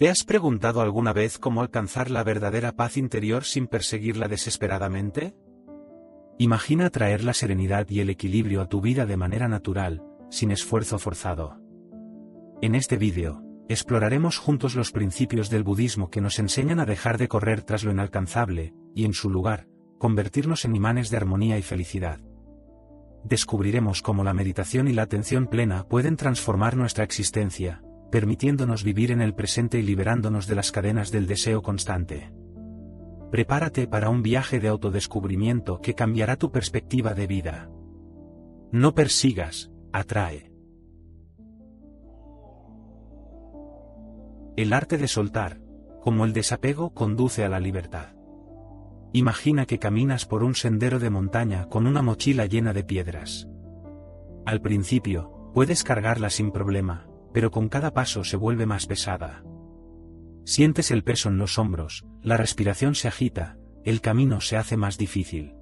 ¿Te has preguntado alguna vez cómo alcanzar la verdadera paz interior sin perseguirla desesperadamente? Imagina traer la serenidad y el equilibrio a tu vida de manera natural, sin esfuerzo forzado. En este vídeo, exploraremos juntos los principios del budismo que nos enseñan a dejar de correr tras lo inalcanzable, y en su lugar, convertirnos en imanes de armonía y felicidad. Descubriremos cómo la meditación y la atención plena pueden transformar nuestra existencia, permitiéndonos vivir en el presente y liberándonos de las cadenas del deseo constante. Prepárate para un viaje de autodescubrimiento que cambiará tu perspectiva de vida. No persigas, atrae. El arte de soltar, como el desapego, conduce a la libertad. Imagina que caminas por un sendero de montaña con una mochila llena de piedras. Al principio, puedes cargarla sin problema, pero con cada paso se vuelve más pesada. Sientes el peso en los hombros, la respiración se agita, el camino se hace más difícil.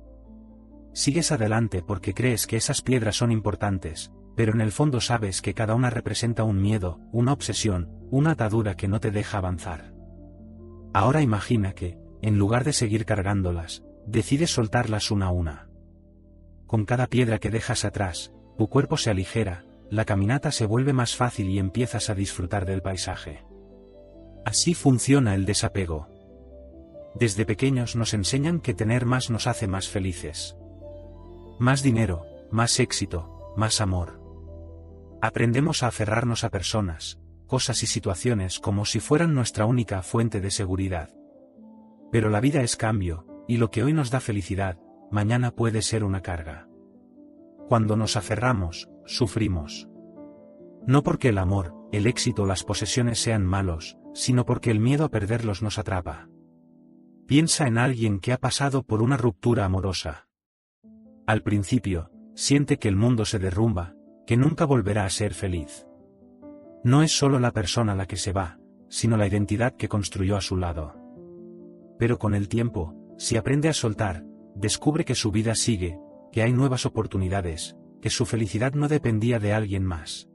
Sigues adelante porque crees que esas piedras son importantes, pero en el fondo sabes que cada una representa un miedo, una obsesión, una atadura que no te deja avanzar. Ahora imagina que, en lugar de seguir cargándolas, decides soltarlas una a una. Con cada piedra que dejas atrás, tu cuerpo se aligera, la caminata se vuelve más fácil y empiezas a disfrutar del paisaje. Así funciona el desapego. Desde pequeños nos enseñan que tener más nos hace más felices. Más dinero, más éxito, más amor. Aprendemos a aferrarnos a personas, cosas y situaciones como si fueran nuestra única fuente de seguridad. Pero la vida es cambio, y lo que hoy nos da felicidad, mañana puede ser una carga. Cuando nos aferramos, sufrimos. No porque el amor, el éxito o las posesiones sean malos, sino porque el miedo a perderlos nos atrapa. Piensa en alguien que ha pasado por una ruptura amorosa. Al principio, siente que el mundo se derrumba, que nunca volverá a ser feliz. No es solo la persona la que se va, sino la identidad que construyó a su lado. Pero con el tiempo, si aprende a soltar, descubre que su vida sigue, que hay nuevas oportunidades, que su felicidad no dependía de alguien más.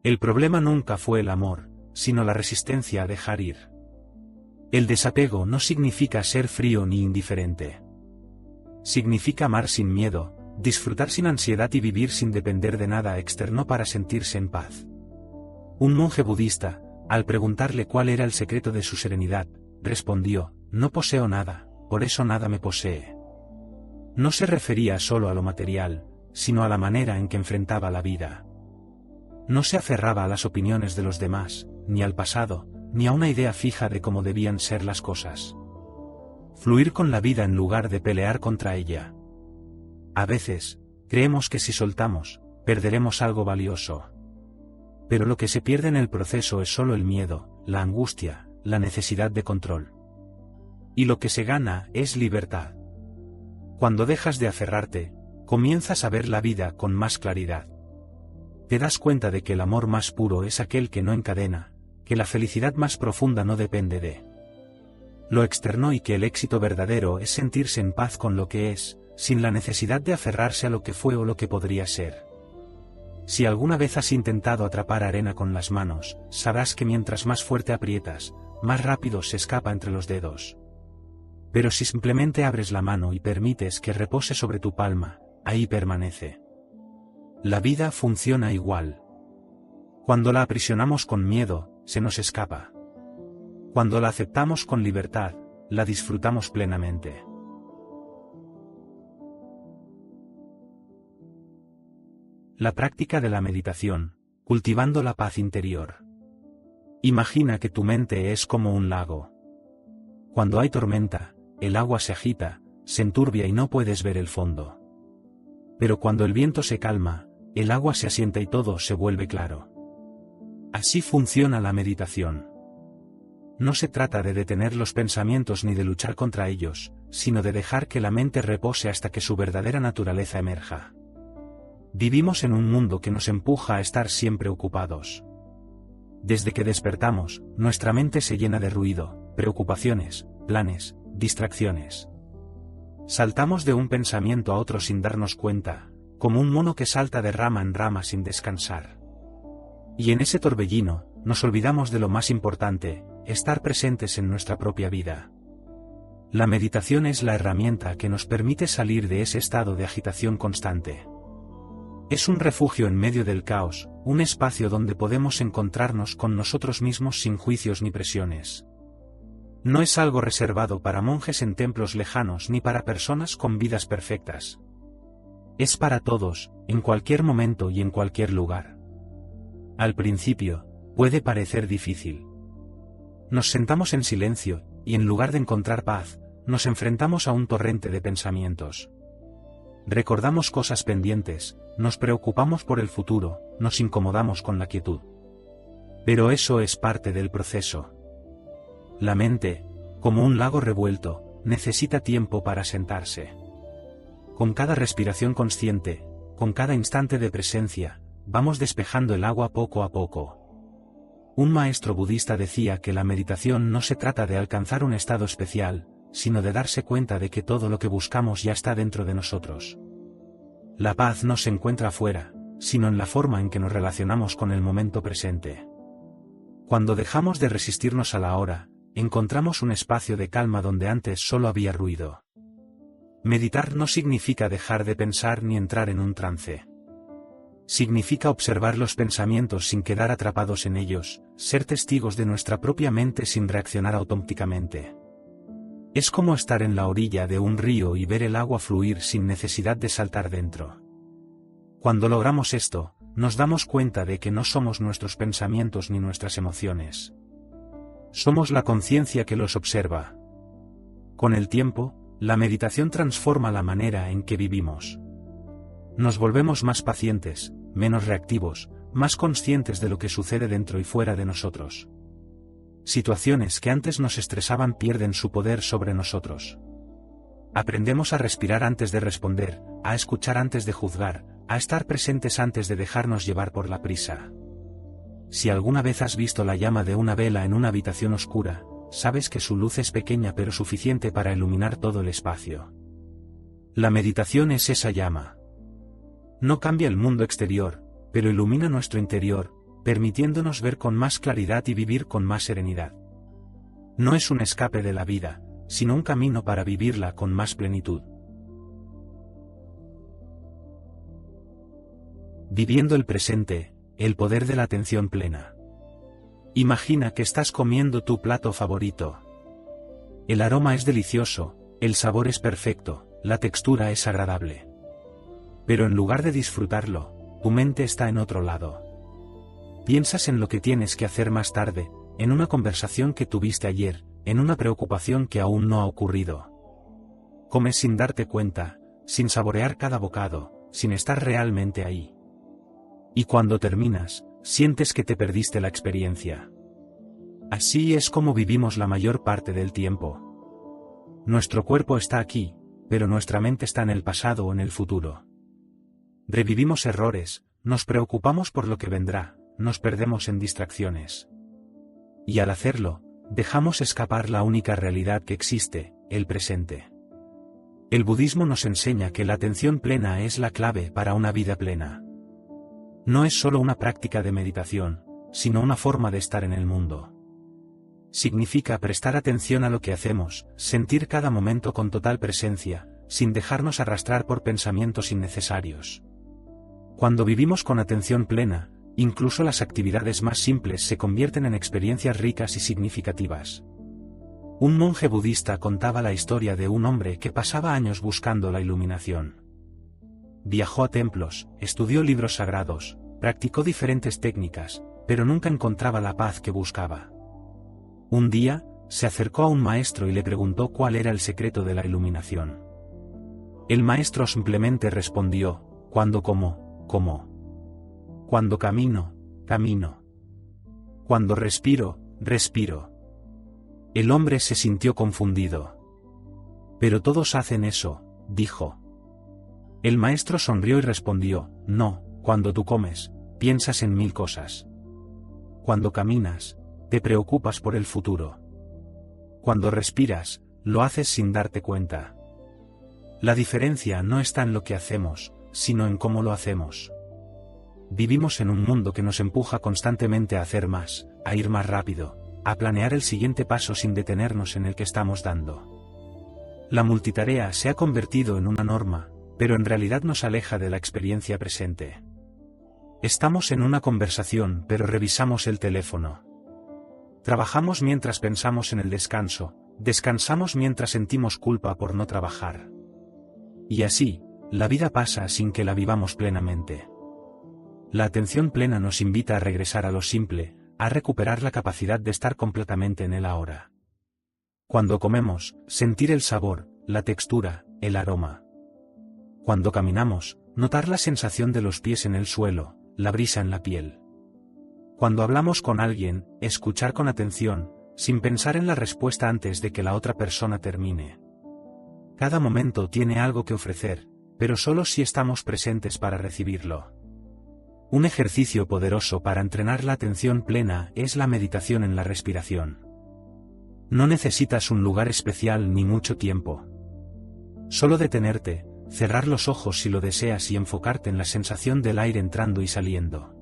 El problema nunca fue el amor, sino la resistencia a dejar ir. El desapego no significa ser frío ni indiferente. Significa amar sin miedo, disfrutar sin ansiedad y vivir sin depender de nada externo para sentirse en paz. Un monje budista, al preguntarle cuál era el secreto de su serenidad, respondió: "No poseo nada, por eso nada me posee". No se refería solo a lo material, sino a la manera en que enfrentaba la vida. No se aferraba a las opiniones de los demás, ni al pasado, ni a una idea fija de cómo debían ser las cosas. Fluir con la vida en lugar de pelear contra ella. A veces, creemos que si soltamos, perderemos algo valioso. Pero lo que se pierde en el proceso es solo el miedo, la angustia, la necesidad de control. Y lo que se gana es libertad. Cuando dejas de aferrarte, comienzas a ver la vida con más claridad. Te das cuenta de que el amor más puro es aquel que no encadena, que la felicidad más profunda no depende de lo externo y que el éxito verdadero es sentirse en paz con lo que es, sin la necesidad de aferrarse a lo que fue o lo que podría ser. Si alguna vez has intentado atrapar arena con las manos, sabrás que mientras más fuerte aprietas, más rápido se escapa entre los dedos. Pero si simplemente abres la mano y permites que repose sobre tu palma, ahí permanece. La vida funciona igual. Cuando la aprisionamos con miedo, se nos escapa. Cuando la aceptamos con libertad, la disfrutamos plenamente. La práctica de la meditación, cultivando la paz interior. Imagina que tu mente es como un lago. Cuando hay tormenta, el agua se agita, se enturbia y no puedes ver el fondo. Pero cuando el viento se calma, el agua se asienta y todo se vuelve claro. Así funciona la meditación. No se trata de detener los pensamientos ni de luchar contra ellos, sino de dejar que la mente repose hasta que su verdadera naturaleza emerja. Vivimos en un mundo que nos empuja a estar siempre ocupados. Desde que despertamos, nuestra mente se llena de ruido, preocupaciones, planes, distracciones. Saltamos de un pensamiento a otro sin darnos cuenta, como un mono que salta de rama en rama sin descansar. Y en ese torbellino, nos olvidamos de lo más importante, estar presentes en nuestra propia vida. La meditación es la herramienta que nos permite salir de ese estado de agitación constante. Es un refugio en medio del caos, un espacio donde podemos encontrarnos con nosotros mismos sin juicios ni presiones. No es algo reservado para monjes en templos lejanos ni para personas con vidas perfectas. Es para todos, en cualquier momento y en cualquier lugar. Al principio, puede parecer difícil. Nos sentamos en silencio, y en lugar de encontrar paz, nos enfrentamos a un torrente de pensamientos. Recordamos cosas pendientes, nos preocupamos por el futuro, nos incomodamos con la quietud. Pero eso es parte del proceso. La mente, como un lago revuelto, necesita tiempo para sentarse. Con cada respiración consciente, con cada instante de presencia, vamos despejando el agua poco a poco. Un maestro budista decía que la meditación no se trata de alcanzar un estado especial, sino de darse cuenta de que todo lo que buscamos ya está dentro de nosotros. La paz no se encuentra afuera, sino en la forma en que nos relacionamos con el momento presente. Cuando dejamos de resistirnos a la hora, encontramos un espacio de calma donde antes solo había ruido. Meditar no significa dejar de pensar ni entrar en un trance. Significa observar los pensamientos sin quedar atrapados en ellos, ser testigos de nuestra propia mente sin reaccionar automáticamente. Es como estar en la orilla de un río y ver el agua fluir sin necesidad de saltar dentro. Cuando logramos esto, nos damos cuenta de que no somos nuestros pensamientos ni nuestras emociones. Somos la conciencia que los observa. Con el tiempo, la meditación transforma la manera en que vivimos. Nos volvemos más pacientes, menos reactivos, más conscientes de lo que sucede dentro y fuera de nosotros. Situaciones que antes nos estresaban pierden su poder sobre nosotros. Aprendemos a respirar antes de responder, a escuchar antes de juzgar, a estar presentes antes de dejarnos llevar por la prisa. Si alguna vez has visto la llama de una vela en una habitación oscura, sabes que su luz es pequeña pero suficiente para iluminar todo el espacio. La meditación es esa llama. No cambia el mundo exterior, pero ilumina nuestro interior, permitiéndonos ver con más claridad y vivir con más serenidad. No es un escape de la vida, sino un camino para vivirla con más plenitud. Viviendo el presente, el poder de la atención plena. Imagina que estás comiendo tu plato favorito. El aroma es delicioso, el sabor es perfecto, la textura es agradable. Pero en lugar de disfrutarlo, tu mente está en otro lado. Piensas en lo que tienes que hacer más tarde, en una conversación que tuviste ayer, en una preocupación que aún no ha ocurrido. Comes sin darte cuenta, sin saborear cada bocado, sin estar realmente ahí. Y cuando terminas, sientes que te perdiste la experiencia. Así es como vivimos la mayor parte del tiempo. Nuestro cuerpo está aquí, pero nuestra mente está en el pasado o en el futuro. Revivimos errores, nos preocupamos por lo que vendrá, nos perdemos en distracciones. Y al hacerlo, dejamos escapar la única realidad que existe, el presente. El budismo nos enseña que la atención plena es la clave para una vida plena. No es solo una práctica de meditación, sino una forma de estar en el mundo. Significa prestar atención a lo que hacemos, sentir cada momento con total presencia, sin dejarnos arrastrar por pensamientos innecesarios. Cuando vivimos con atención plena, incluso las actividades más simples se convierten en experiencias ricas y significativas. Un monje budista contaba la historia de un hombre que pasaba años buscando la iluminación. Viajó a templos, estudió libros sagrados, practicó diferentes técnicas, pero nunca encontraba la paz que buscaba. Un día, se acercó a un maestro y le preguntó cuál era el secreto de la iluminación. El maestro simplemente respondió: cuando como. Cuando camino, camino. Cuando respiro, respiro. El hombre se sintió confundido. Pero todos hacen eso, dijo. El maestro sonrió y respondió: no, cuando tú comes, piensas en 1000 cosas. Cuando caminas, te preocupas por el futuro. Cuando respiras, lo haces sin darte cuenta. La diferencia no está en lo que hacemos, sino en cómo lo hacemos. Vivimos en un mundo que nos empuja constantemente a hacer más, a ir más rápido, a planear el siguiente paso sin detenernos en el que estamos dando. La multitarea se ha convertido en una norma, pero en realidad nos aleja de la experiencia presente. Estamos en una conversación, pero revisamos el teléfono. Trabajamos mientras pensamos en el descanso, descansamos mientras sentimos culpa por no trabajar. Y así, la vida pasa sin que la vivamos plenamente. La atención plena nos invita a regresar a lo simple, a recuperar la capacidad de estar completamente en el ahora. Cuando comemos, sentir el sabor, la textura, el aroma. Cuando caminamos, notar la sensación de los pies en el suelo, la brisa en la piel. Cuando hablamos con alguien, escuchar con atención, sin pensar en la respuesta antes de que la otra persona termine. Cada momento tiene algo que ofrecer, pero solo si estamos presentes para recibirlo. Un ejercicio poderoso para entrenar la atención plena es la meditación en la respiración. No necesitas un lugar especial ni mucho tiempo. Solo detenerte, cerrar los ojos si lo deseas y enfocarte en la sensación del aire entrando y saliendo.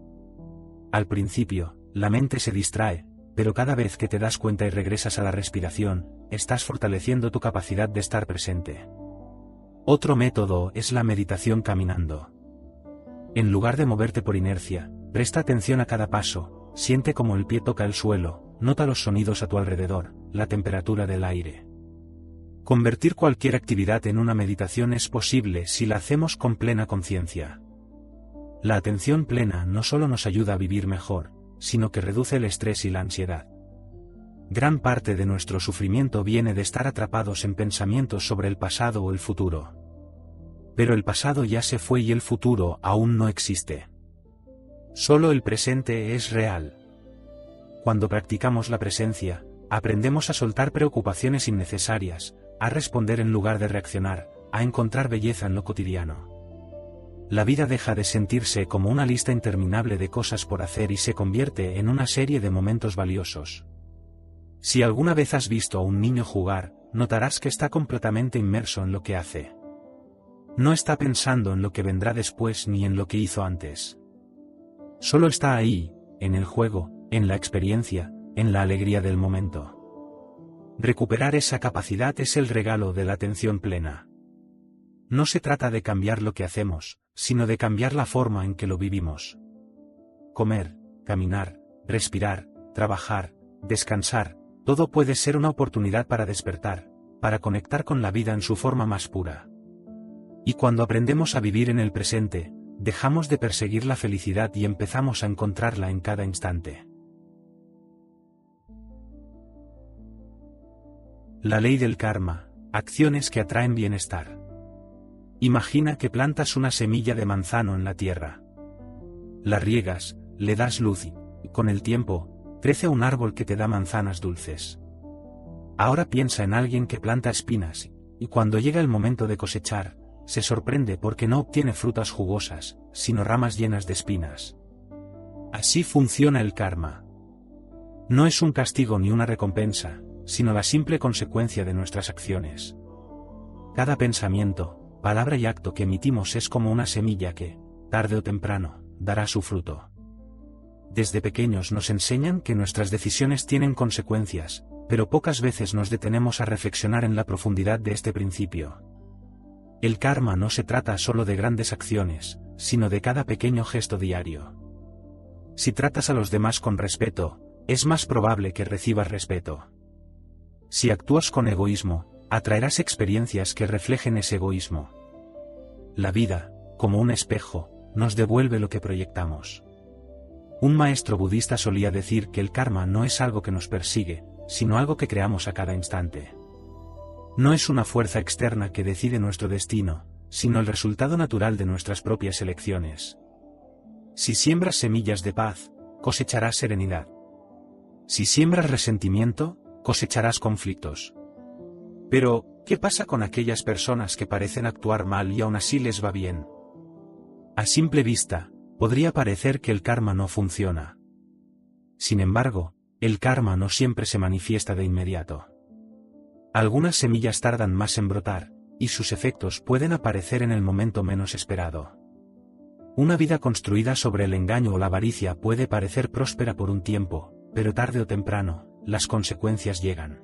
Al principio, la mente se distrae, pero cada vez que te das cuenta y regresas a la respiración, estás fortaleciendo tu capacidad de estar presente. Otro método es la meditación caminando. En lugar de moverte por inercia, presta atención a cada paso, siente cómo el pie toca el suelo, nota los sonidos a tu alrededor, la temperatura del aire. Convertir cualquier actividad en una meditación es posible si la hacemos con plena conciencia. La atención plena no solo nos ayuda a vivir mejor, sino que reduce el estrés y la ansiedad. Gran parte de nuestro sufrimiento viene de estar atrapados en pensamientos sobre el pasado o el futuro. Pero el pasado ya se fue y el futuro aún no existe. Solo el presente es real. Cuando practicamos la presencia, aprendemos a soltar preocupaciones innecesarias, a responder en lugar de reaccionar, a encontrar belleza en lo cotidiano. La vida deja de sentirse como una lista interminable de cosas por hacer y se convierte en una serie de momentos valiosos. Si alguna vez has visto a un niño jugar, notarás que está completamente inmerso en lo que hace. No está pensando en lo que vendrá después ni en lo que hizo antes. Solo está ahí, en el juego, en la experiencia, en la alegría del momento. Recuperar esa capacidad es el regalo de la atención plena. No se trata de cambiar lo que hacemos, sino de cambiar la forma en que lo vivimos. Comer, caminar, respirar, trabajar, descansar, todo puede ser una oportunidad para despertar, para conectar con la vida en su forma más pura. Y cuando aprendemos a vivir en el presente, dejamos de perseguir la felicidad y empezamos a encontrarla en cada instante. La ley del karma, acciones que atraen bienestar. Imagina que plantas una semilla de manzano en la tierra. La riegas, le das luz y, con el tiempo, crece un árbol que te da manzanas dulces. Ahora piensa en alguien que planta espinas, y cuando llega el momento de cosechar, se sorprende porque no obtiene frutas jugosas, sino ramas llenas de espinas. Así funciona el karma. No es un castigo ni una recompensa, sino la simple consecuencia de nuestras acciones. Cada pensamiento, palabra y acto que emitimos es como una semilla que, tarde o temprano, dará su fruto. Desde pequeños nos enseñan que nuestras decisiones tienen consecuencias, pero pocas veces nos detenemos a reflexionar en la profundidad de este principio. El karma no se trata solo de grandes acciones, sino de cada pequeño gesto diario. Si tratas a los demás con respeto, es más probable que recibas respeto. Si actúas con egoísmo, atraerás experiencias que reflejen ese egoísmo. La vida, como un espejo, nos devuelve lo que proyectamos. Un maestro budista solía decir que el karma no es algo que nos persigue, sino algo que creamos a cada instante. No es una fuerza externa que decide nuestro destino, sino el resultado natural de nuestras propias elecciones. Si siembras semillas de paz, cosecharás serenidad. Si siembras resentimiento, cosecharás conflictos. Pero, ¿qué pasa con aquellas personas que parecen actuar mal y aún así les va bien? A simple vista, podría parecer que el karma no funciona. Sin embargo, el karma no siempre se manifiesta de inmediato. Algunas semillas tardan más en brotar, y sus efectos pueden aparecer en el momento menos esperado. Una vida construida sobre el engaño o la avaricia puede parecer próspera por un tiempo, pero tarde o temprano, las consecuencias llegan.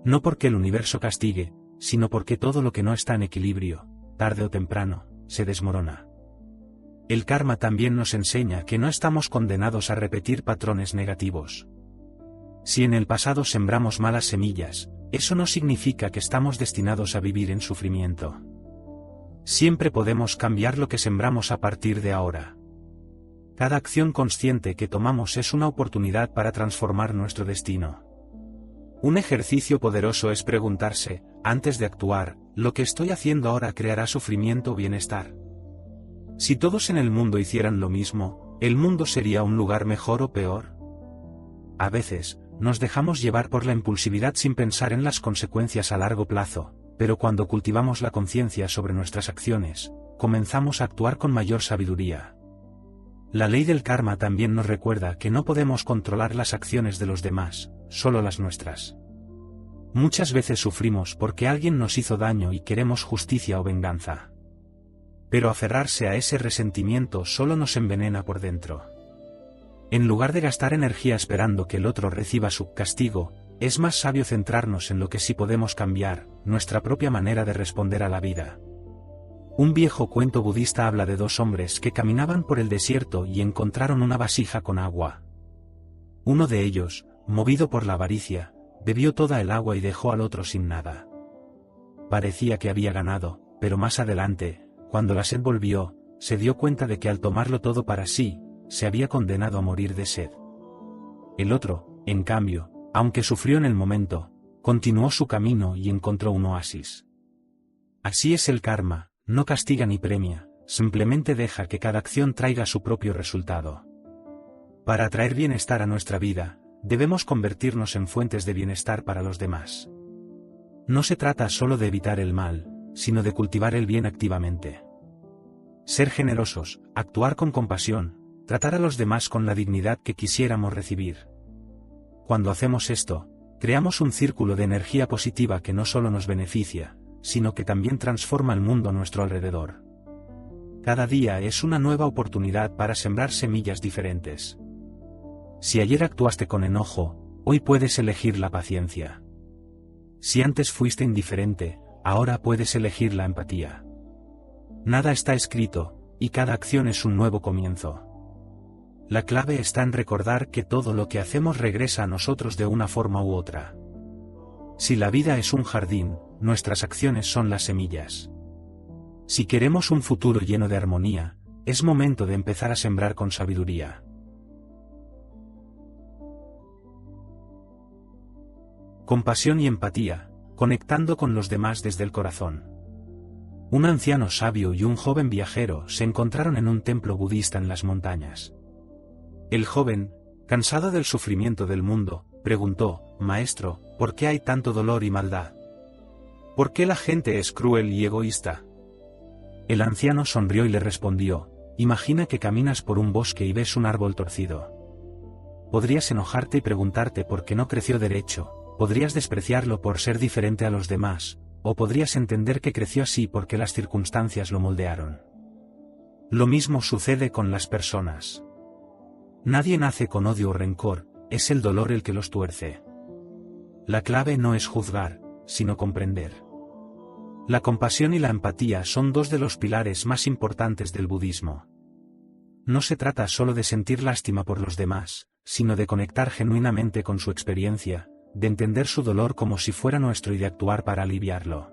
No porque el universo castigue, sino porque todo lo que no está en equilibrio, tarde o temprano, se desmorona. El karma también nos enseña que no estamos condenados a repetir patrones negativos. Si en el pasado sembramos malas semillas, eso no significa que estamos destinados a vivir en sufrimiento. Siempre podemos cambiar lo que sembramos a partir de ahora. Cada acción consciente que tomamos es una oportunidad para transformar nuestro destino. Un ejercicio poderoso es preguntarse, antes de actuar, ¿lo que estoy haciendo ahora creará sufrimiento o bienestar? Si todos en el mundo hicieran lo mismo, ¿el mundo sería un lugar mejor o peor? A veces, nos dejamos llevar por la impulsividad sin pensar en las consecuencias a largo plazo, pero cuando cultivamos la conciencia sobre nuestras acciones, comenzamos a actuar con mayor sabiduría. La ley del karma también nos recuerda que no podemos controlar las acciones de los demás, solo las nuestras. Muchas veces sufrimos porque alguien nos hizo daño y queremos justicia o venganza. Pero aferrarse a ese resentimiento solo nos envenena por dentro. En lugar de gastar energía esperando que el otro reciba su castigo, es más sabio centrarnos en lo que sí podemos cambiar, nuestra propia manera de responder a la vida. Un viejo cuento budista habla de dos hombres que caminaban por el desierto y encontraron una vasija con agua. Uno de ellos, movido por la avaricia, bebió toda el agua y dejó al otro sin nada. Parecía que había ganado, pero más adelante, cuando la sed volvió, se dio cuenta de que al tomarlo todo para sí, se había condenado a morir de sed. El otro, en cambio, aunque sufrió en el momento, continuó su camino y encontró un oasis. Así es el karma, no castiga ni premia, simplemente deja que cada acción traiga su propio resultado. Para atraer bienestar a nuestra vida, debemos convertirnos en fuentes de bienestar para los demás. No se trata solo de evitar el mal, sino de cultivar el bien activamente. Ser generosos, actuar con compasión, tratar a los demás con la dignidad que quisiéramos recibir. Cuando hacemos esto, creamos un círculo de energía positiva que no solo nos beneficia, sino que también transforma el mundo a nuestro alrededor. Cada día es una nueva oportunidad para sembrar semillas diferentes. Si ayer actuaste con enojo, hoy puedes elegir la paciencia. Si antes fuiste indiferente, ahora puedes elegir la empatía. Nada está escrito, y cada acción es un nuevo comienzo. La clave está en recordar que todo lo que hacemos regresa a nosotros de una forma u otra. Si la vida es un jardín, nuestras acciones son las semillas. Si queremos un futuro lleno de armonía, es momento de empezar a sembrar con sabiduría. Compasión y empatía, conectando con los demás desde el corazón. Un anciano sabio y un joven viajero se encontraron en un templo budista en las montañas. El joven, cansado del sufrimiento del mundo, preguntó, «Maestro, ¿por qué hay tanto dolor y maldad? ¿Por qué la gente es cruel y egoísta?» El anciano sonrió y le respondió, «Imagina que caminas por un bosque y ves un árbol torcido. Podrías enojarte y preguntarte por qué no creció derecho, podrías despreciarlo por ser diferente a los demás, o podrías entender que creció así porque las circunstancias lo moldearon. Lo mismo sucede con las personas. Nadie nace con odio o rencor, es el dolor el que los tuerce. La clave no es juzgar, sino comprender. La compasión y la empatía son dos de los pilares más importantes del budismo. No se trata solo de sentir lástima por los demás, sino de conectar genuinamente con su experiencia, de entender su dolor como si fuera nuestro y de actuar para aliviarlo.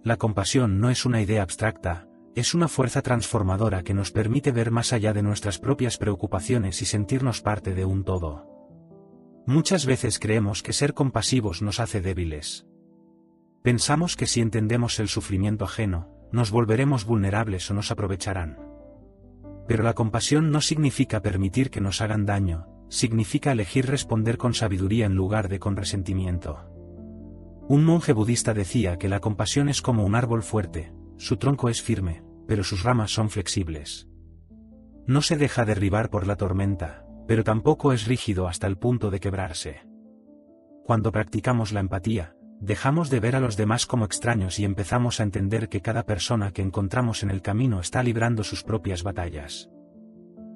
La compasión no es una idea abstracta, es una fuerza transformadora que nos permite ver más allá de nuestras propias preocupaciones y sentirnos parte de un todo. Muchas veces creemos que ser compasivos nos hace débiles. Pensamos que si entendemos el sufrimiento ajeno, nos volveremos vulnerables o nos aprovecharán. Pero la compasión no significa permitir que nos hagan daño, significa elegir responder con sabiduría en lugar de con resentimiento. Un monje budista decía que la compasión es como un árbol fuerte, su tronco es firme, pero sus ramas son flexibles. No se deja derribar por la tormenta, pero tampoco es rígido hasta el punto de quebrarse. Cuando practicamos la empatía, dejamos de ver a los demás como extraños y empezamos a entender que cada persona que encontramos en el camino está librando sus propias batallas.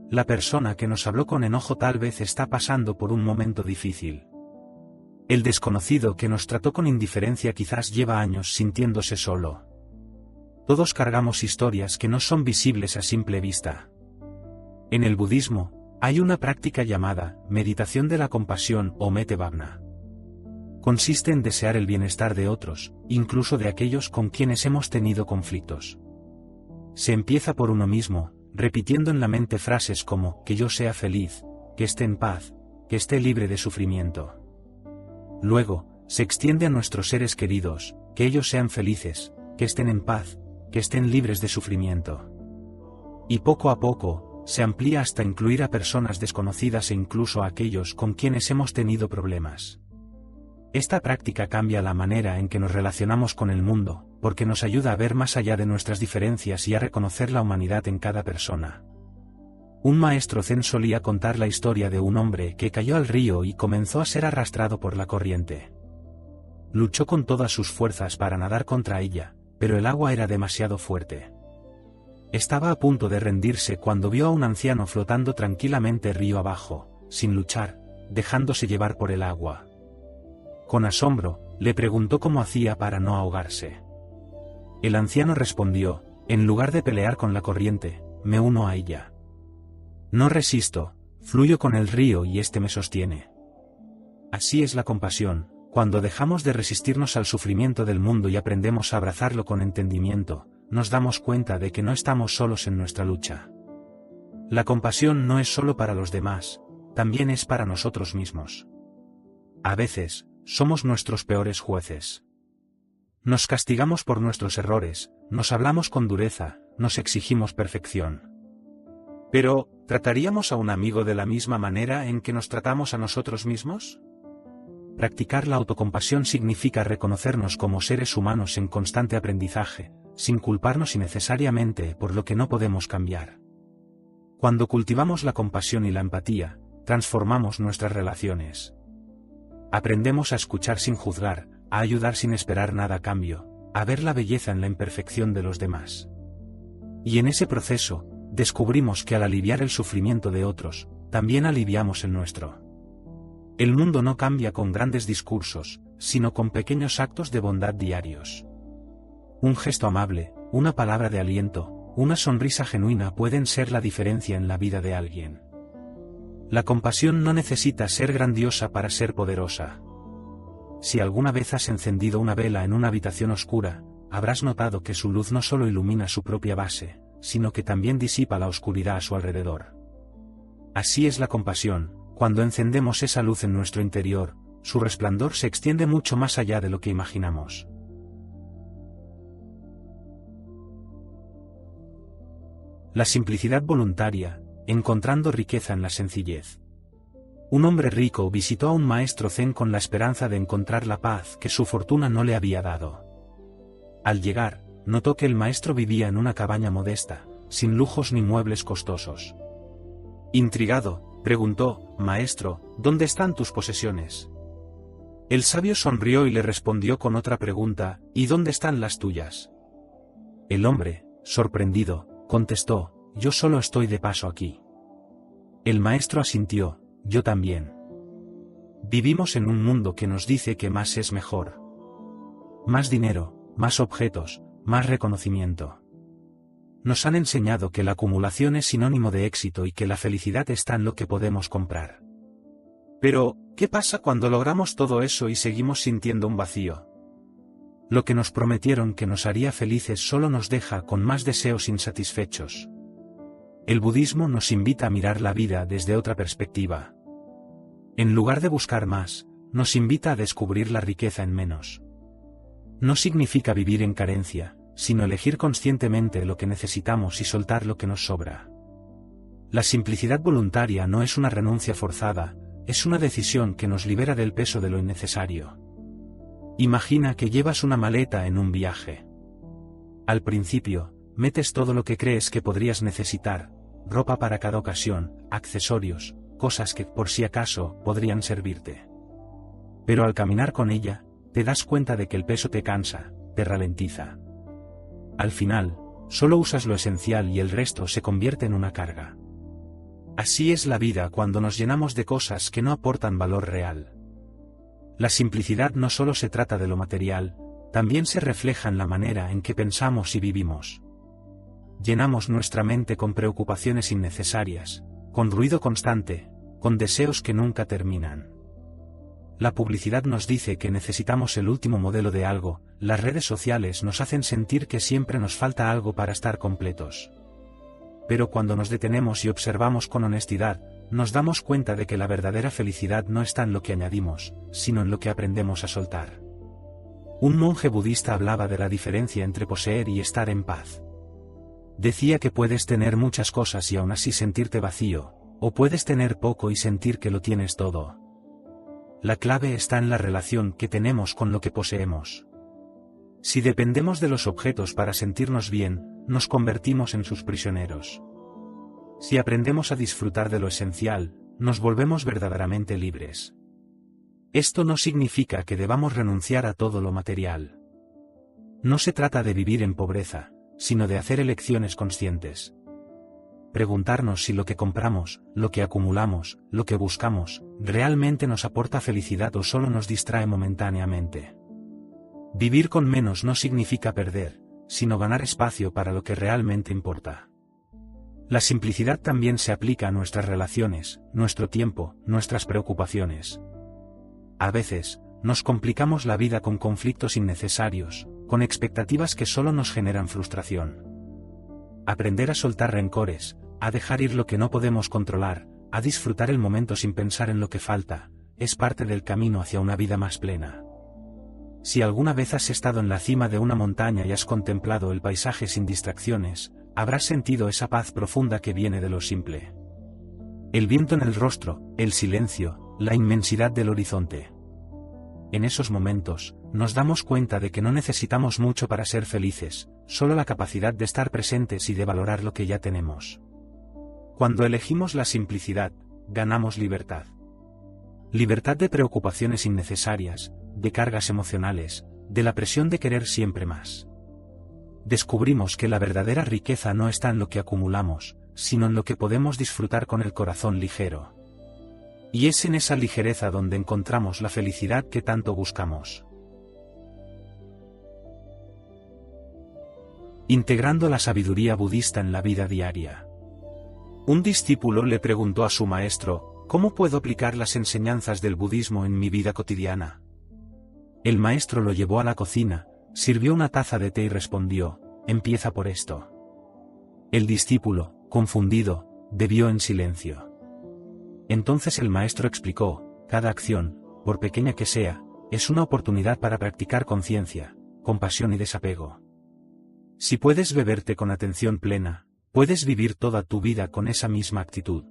La persona que nos habló con enojo tal vez está pasando por un momento difícil. El desconocido que nos trató con indiferencia quizás lleva años sintiéndose solo. Todos cargamos historias que no son visibles a simple vista. En el budismo, hay una práctica llamada meditación de la compasión o mette bhavana. Consiste en desear el bienestar de otros, incluso de aquellos con quienes hemos tenido conflictos. Se empieza por uno mismo, repitiendo en la mente frases como que yo sea feliz, que esté en paz, que esté libre de sufrimiento. Luego, se extiende a nuestros seres queridos, que ellos sean felices, que estén en paz, que estén libres de sufrimiento. Y poco a poco, se amplía hasta incluir a personas desconocidas e incluso a aquellos con quienes hemos tenido problemas. Esta práctica cambia la manera en que nos relacionamos con el mundo, porque nos ayuda a ver más allá de nuestras diferencias y a reconocer la humanidad en cada persona. Un maestro zen solía contar la historia de un hombre que cayó al río y comenzó a ser arrastrado por la corriente. Luchó con todas sus fuerzas para nadar contra ella, pero el agua era demasiado fuerte. Estaba a punto de rendirse cuando vio a un anciano flotando tranquilamente río abajo, sin luchar, dejándose llevar por el agua. Con asombro, le preguntó cómo hacía para no ahogarse. El anciano respondió, en lugar de pelear con la corriente, me uno a ella. No resisto, fluyo con el río y este me sostiene. Así es la compasión, cuando dejamos de resistirnos al sufrimiento del mundo y aprendemos a abrazarlo con entendimiento, nos damos cuenta de que no estamos solos en nuestra lucha. La compasión no es solo para los demás, también es para nosotros mismos. A veces, somos nuestros peores jueces. Nos castigamos por nuestros errores, nos hablamos con dureza, nos exigimos perfección. Pero, ¿trataríamos a un amigo de la misma manera en que nos tratamos a nosotros mismos? Practicar la autocompasión significa reconocernos como seres humanos en constante aprendizaje, sin culparnos innecesariamente por lo que no podemos cambiar. Cuando cultivamos la compasión y la empatía, transformamos nuestras relaciones. Aprendemos a escuchar sin juzgar, a ayudar sin esperar nada a cambio, a ver la belleza en la imperfección de los demás. Y en ese proceso, descubrimos que al aliviar el sufrimiento de otros, también aliviamos el nuestro. El mundo no cambia con grandes discursos, sino con pequeños actos de bondad diarios. Un gesto amable, una palabra de aliento, una sonrisa genuina pueden ser la diferencia en la vida de alguien. La compasión no necesita ser grandiosa para ser poderosa. Si alguna vez has encendido una vela en una habitación oscura, habrás notado que su luz no solo ilumina su propia base, sino que también disipa la oscuridad a su alrededor. Así es la compasión, cuando encendemos esa luz en nuestro interior, su resplandor se extiende mucho más allá de lo que imaginamos. La simplicidad voluntaria, encontrando riqueza en la sencillez. Un hombre rico visitó a un maestro zen con la esperanza de encontrar la paz que su fortuna no le había dado. Al llegar, notó que el maestro vivía en una cabaña modesta, sin lujos ni muebles costosos. Intrigado, preguntó, «Maestro, ¿dónde están tus posesiones?» El sabio sonrió y le respondió con otra pregunta, «¿Y dónde están las tuyas?» El hombre, sorprendido, contestó, «Yo solo estoy de paso aquí». El maestro asintió, «Yo también». Vivimos en un mundo que nos dice que más es mejor. Más dinero, más objetos, más reconocimiento. Nos han enseñado que la acumulación es sinónimo de éxito y que la felicidad está en lo que podemos comprar. Pero, ¿qué pasa cuando logramos todo eso y seguimos sintiendo un vacío? Lo que nos prometieron que nos haría felices solo nos deja con más deseos insatisfechos. El budismo nos invita a mirar la vida desde otra perspectiva. En lugar de buscar más, nos invita a descubrir la riqueza en menos. No significa vivir en carencia, sino elegir conscientemente lo que necesitamos y soltar lo que nos sobra. La simplicidad voluntaria no es una renuncia forzada, es una decisión que nos libera del peso de lo innecesario. Imagina que llevas una maleta en un viaje. Al principio, metes todo lo que crees que podrías necesitar, ropa para cada ocasión, accesorios, cosas que, por si acaso, podrían servirte. Pero al caminar con ella, te das cuenta de que el peso te cansa, te ralentiza. Al final, solo usas lo esencial y el resto se convierte en una carga. Así es la vida cuando nos llenamos de cosas que no aportan valor real. La simplicidad no solo se trata de lo material, también se refleja en la manera en que pensamos y vivimos. Llenamos nuestra mente con preocupaciones innecesarias, con ruido constante, con deseos que nunca terminan. La publicidad nos dice que necesitamos el último modelo de algo, las redes sociales nos hacen sentir que siempre nos falta algo para estar completos. Pero cuando nos detenemos y observamos con honestidad, nos damos cuenta de que la verdadera felicidad no está en lo que añadimos, sino en lo que aprendemos a soltar. Un monje budista hablaba de la diferencia entre poseer y estar en paz. Decía que puedes tener muchas cosas y aún así sentirte vacío, o puedes tener poco y sentir que lo tienes todo. La clave está en la relación que tenemos con lo que poseemos. Si dependemos de los objetos para sentirnos bien, nos convertimos en sus prisioneros. Si aprendemos a disfrutar de lo esencial, nos volvemos verdaderamente libres. Esto no significa que debamos renunciar a todo lo material. No se trata de vivir en pobreza, sino de hacer elecciones conscientes. Preguntarnos si lo que compramos, lo que acumulamos, lo que buscamos, realmente nos aporta felicidad o solo nos distrae momentáneamente. Vivir con menos no significa perder, sino ganar espacio para lo que realmente importa. La simplicidad también se aplica a nuestras relaciones, nuestro tiempo, nuestras preocupaciones. A veces, nos complicamos la vida con conflictos innecesarios, con expectativas que solo nos generan frustración. Aprender a soltar rencores, a dejar ir lo que no podemos controlar, a disfrutar el momento sin pensar en lo que falta, es parte del camino hacia una vida más plena. Si alguna vez has estado en la cima de una montaña y has contemplado el paisaje sin distracciones, habrás sentido esa paz profunda que viene de lo simple. El viento en el rostro, el silencio, la inmensidad del horizonte. En esos momentos, nos damos cuenta de que no necesitamos mucho para ser felices, solo la capacidad de estar presentes y de valorar lo que ya tenemos. Cuando elegimos la simplicidad, ganamos libertad. Libertad de preocupaciones innecesarias, de cargas emocionales, de la presión de querer siempre más. Descubrimos que la verdadera riqueza no está en lo que acumulamos, sino en lo que podemos disfrutar con el corazón ligero. Y es en esa ligereza donde encontramos la felicidad que tanto buscamos. Integrando la sabiduría budista en la vida diaria. Un discípulo le preguntó a su maestro, ¿cómo puedo aplicar las enseñanzas del budismo en mi vida cotidiana? El maestro lo llevó a la cocina, sirvió una taza de té y respondió, empieza por esto. El discípulo, confundido, bebió en silencio. Entonces el maestro explicó, cada acción, por pequeña que sea, es una oportunidad para practicar conciencia, compasión y desapego. Si puedes beberte con atención plena, puedes vivir toda tu vida con esa misma actitud.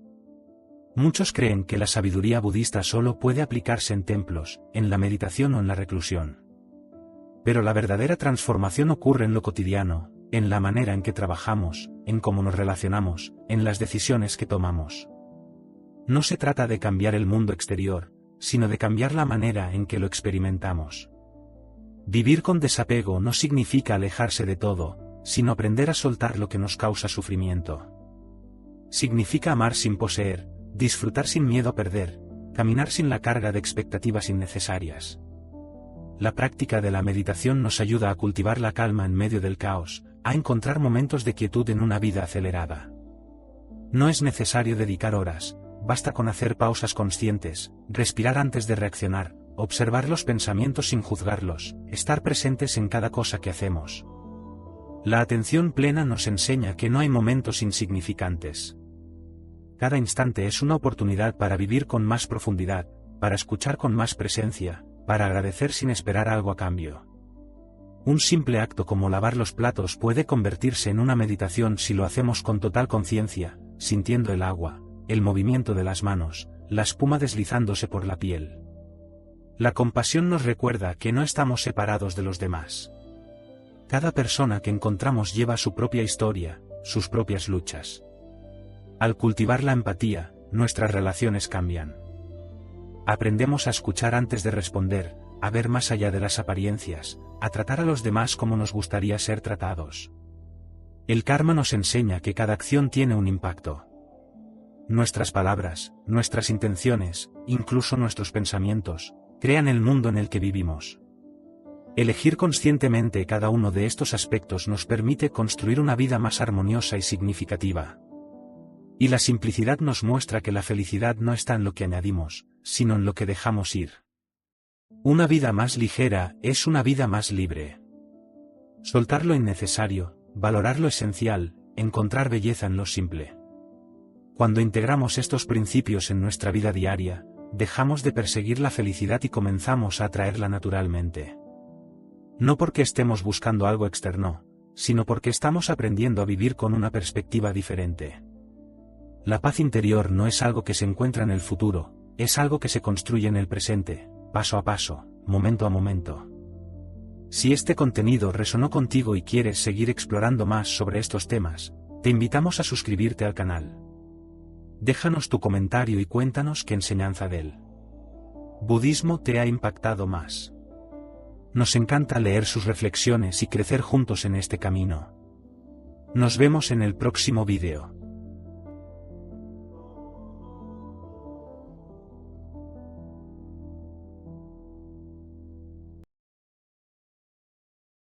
Muchos creen que la sabiduría budista solo puede aplicarse en templos, en la meditación o en la reclusión. Pero la verdadera transformación ocurre en lo cotidiano, en la manera en que trabajamos, en cómo nos relacionamos, en las decisiones que tomamos. No se trata de cambiar el mundo exterior, sino de cambiar la manera en que lo experimentamos. Vivir con desapego no significa alejarse de todo, sino aprender a soltar lo que nos causa sufrimiento. Significa amar sin poseer, disfrutar sin miedo a perder, caminar sin la carga de expectativas innecesarias. La práctica de la meditación nos ayuda a cultivar la calma en medio del caos, a encontrar momentos de quietud en una vida acelerada. No es necesario dedicar horas, basta con hacer pausas conscientes, respirar antes de reaccionar, observar los pensamientos sin juzgarlos, estar presentes en cada cosa que hacemos. La atención plena nos enseña que no hay momentos insignificantes. Cada instante es una oportunidad para vivir con más profundidad, para escuchar con más presencia, para agradecer sin esperar algo a cambio. Un simple acto como lavar los platos puede convertirse en una meditación si lo hacemos con total conciencia, sintiendo el agua, el movimiento de las manos, la espuma deslizándose por la piel. La compasión nos recuerda que no estamos separados de los demás. Cada persona que encontramos lleva su propia historia, sus propias luchas. Al cultivar la empatía, nuestras relaciones cambian. Aprendemos a escuchar antes de responder, a ver más allá de las apariencias, a tratar a los demás como nos gustaría ser tratados. El karma nos enseña que cada acción tiene un impacto. Nuestras palabras, nuestras intenciones, incluso nuestros pensamientos, crean el mundo en el que vivimos. Elegir conscientemente cada uno de estos aspectos nos permite construir una vida más armoniosa y significativa. Y la simplicidad nos muestra que la felicidad no está en lo que añadimos, sino en lo que dejamos ir. Una vida más ligera es una vida más libre. Soltar lo innecesario, valorar lo esencial, encontrar belleza en lo simple. Cuando integramos estos principios en nuestra vida diaria, dejamos de perseguir la felicidad y comenzamos a atraerla naturalmente. No porque estemos buscando algo externo, sino porque estamos aprendiendo a vivir con una perspectiva diferente. La paz interior no es algo que se encuentra en el futuro, es algo que se construye en el presente, paso a paso, momento a momento. Si este contenido resonó contigo y quieres seguir explorando más sobre estos temas, te invitamos a suscribirte al canal. Déjanos tu comentario y cuéntanos qué enseñanza del budismo te ha impactado más. Nos encanta leer sus reflexiones y crecer juntos en este camino. Nos vemos en el próximo vídeo.